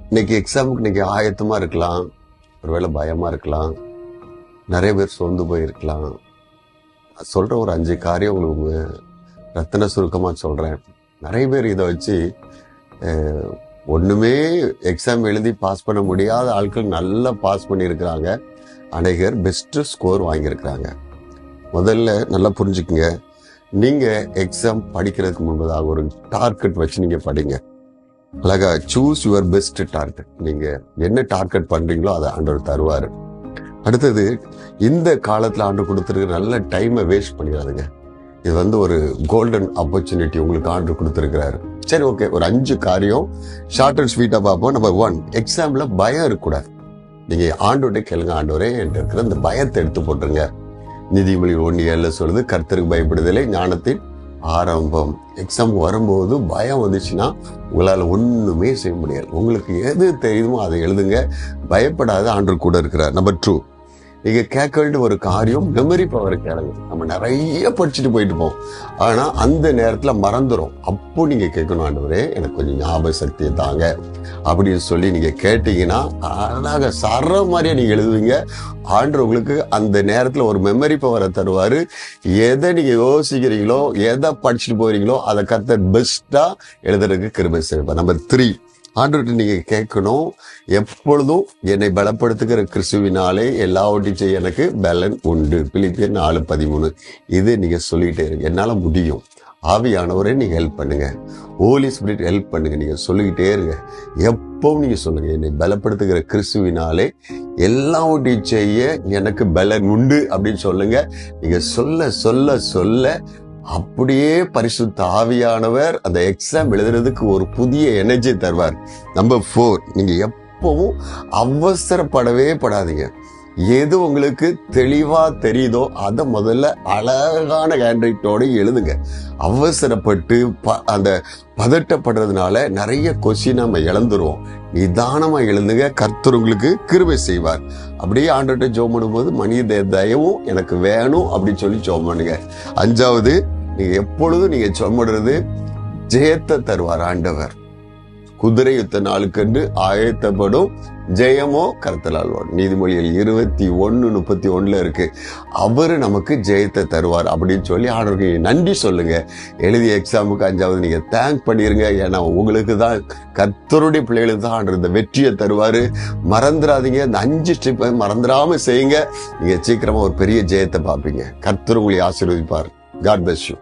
இன்னைக்கு எக்ஸாமுக்கு இன்னைக்கு ஆயத்தமா இருக்கலாம், ஒருவேளை பயமா இருக்கலாம், நிறைய பேர் சோர்ந்து போயிருக்கலாம். சொல்ற ஒரு 5 காரியம் உங்களுக்கு ரத்தின சுருக்கமா சொல்றேன். நிறைய பேர் இதை வச்சு ஒண்ணுமே எக்ஸாம் எழுதி பாஸ் பண்ண முடியாத ஆட்கள் நல்லா பாஸ் பண்ணியிருக்கிறாங்க. அநேகர் பெஸ்ட் ஸ்கோர் வாங்கியிருக்கிறாங்க. முதல்ல நல்லா புரிஞ்சுக்குங்க, நீங்க எக்ஸாம் படிக்கிறதுக்கு முன்பதாக ஒரு டார்கெட் வச்சு நீங்க படிங்க. அழகா சூஸ் யுவர் பெஸ்ட் டார்கெட். நீங்க என்ன டார்கெட் பண்றீங்களோ அதை ஆண்டவர் தருவாரு. அடுத்தது, இந்த காலத்துல ஆண்டு கொடுத்துருக்க நல்ல டைமை வேஸ்ட் பண்ணிடாதுங்க. இது ஒரு கோல்டன் ஆப்பர்ச்சுனிட்டி உங்களுக்கு ஆண்டு கொடுத்துருக்கிறாரு. சரி, ஓகே, ஒரு 5 காரியம் ஷார்ட் அண்ட் ஸ்வீட்டா பார்ப்போம். நம்பர் 1, எக்ஸாம்ல பயம் இருக்கக்கூடாது. நீங்க ஆண்டோட கேளுங்க, ஆண்டவரே என்கிட்ட இருக்கிற இந்த பயத்தை எடுத்து போட்டுருங்க. நீதிமொழி 1:7 சொல்லுது, கர்த்தருக்கு பயப்படுதலே ஞானத்தின் ஆரம்பம். எக்ஸாம் வரும்போது பயம் வந்துச்சுன்னா உங்களால ஒண்ணுமே செய்ய முடியாது. உங்களுக்கு எது தெரியுமோ அதை எழுதுங்க. பயப்படாத, ஆண்டு கூட இருக்கிறார். நம்பர் 2, நீங்க கேட்க வேண்டிய ஒரு காரியம் மெமரி பவர் கேளுங்க. நம்ம நிறைய படிச்சுட்டு போயிட்டு போவோம், ஆனா அந்த நேரத்துல மறந்துடும். அப்போ நீங்க கேட்கணும், ஆண்டவரே எனக்கு கொஞ்சம் ஞாபக சக்தியை தாங்க அப்படின்னு சொல்லி நீங்க கேட்டீங்கன்னா அழகாக சர மாதிரியே நீங்க எழுதுவீங்க. ஆண்டவர் உங்களுக்கு அந்த நேரத்துல ஒரு மெமரி பவரை தருவாரு. எதை நீங்க யோசிக்கிறீங்களோ, எதை படிச்சுட்டு போறீங்களோ அதை கர்த்தர் பெஸ்டா எழுதுறதுக்கு கிருபை செய்வார். நம்பர் 3, ஆண்டவர்கிட்ட நீங்க கேட்கணும், எப்பொழுதும் என்னை பலப்படுத்துகிற கிறிஸ்துவினாலே எல்லாவற்றையும் செய்ய எனக்கு பலன் உண்டு. பிலிப்பியர் 4:13. இது நீங்க சொல்லிக்கிட்டே இருங்க. என்னால முடியும், ஆவியானவரே நீங்க ஹெல்ப் பண்ணுங்க, ஹோலி ஸ்பிரிட் ஹெல்ப் பண்ணுங்க, நீங்க சொல்லிக்கிட்டே இருங்க. எப்பவும் நீங்க சொல்லுங்க, என்னை பலப்படுத்துகிற கிறிஸ்துவினாலே எல்லாவற்றையும் செய்ய எனக்கு பலன் உண்டு அப்படின்னு சொல்லுங்க. நீங்க சொல்ல சொல்ல சொல்ல அப்படியே பரிசுத்த ஆவியானவர் அந்த எக்ஸாம் எழுதுறதுக்கு ஒரு புதிய எனர்ஜி தருவார். நம்பர் 4, நீங்க எப்பவும் அவசரப்படவே படாதீங்க. எது உங்களுக்கு தெளிவா தெரியுதோ அதை முதல்ல அழகான ஹேண்ட்ரைட்டோட எழுதுங்க. அவசரப்பட்டு அந்த பதட்டப்படுறதுனால நிறைய கொஸ்டின் நம்ம இழந்துருவோம். நிதானமா எழுதுங்க, கர்த்தர் உங்களுக்கு கிருபை செய்வார். அப்படியே ஆண்டவர்கிட்ட ஜெபம் பண்ணும்போது மனித தயவும் எனக்கு வேணும் அப்படின்னு சொல்லி ஜெபம் பண்ணுங்க. 5வது, நீங்க எப்பொழுதும் நீங்க சொல்றது ஜெயத்தை தருவார் ஆண்டவர். குதிரை யுத்த நாளுக்கென்று ஆயத்தப்படும், ஜெயமோ கர்த்தரால் வரும். நீதிமொழிகள் 21:31 இருக்கு. அவரு நமக்கு ஜெயத்தை தருவார் அப்படின்னு சொல்லி ஆண்டவருக்கு நன்றி சொல்லுங்க. எழுதிய எக்ஸாமுக்கு 5வது நீங்க தேங்க் பண்ணிருங்க. ஏன்னா உங்களுக்கு தான், கர்த்தருடைய பிள்ளைகளுக்கு தான் ஆண்டவர் இந்த வெற்றியை தருவாரு. மறந்துடாதீங்க, இந்த 5 ஸ்டெப்பை மறந்துடாம செய்யுங்க. நீங்க சீக்கிரமா ஒரு பெரிய ஜெயத்தை பார்ப்பீங்க. கர்த்தர் உங்களை ஆசீர்வதிப்பார். God bless you.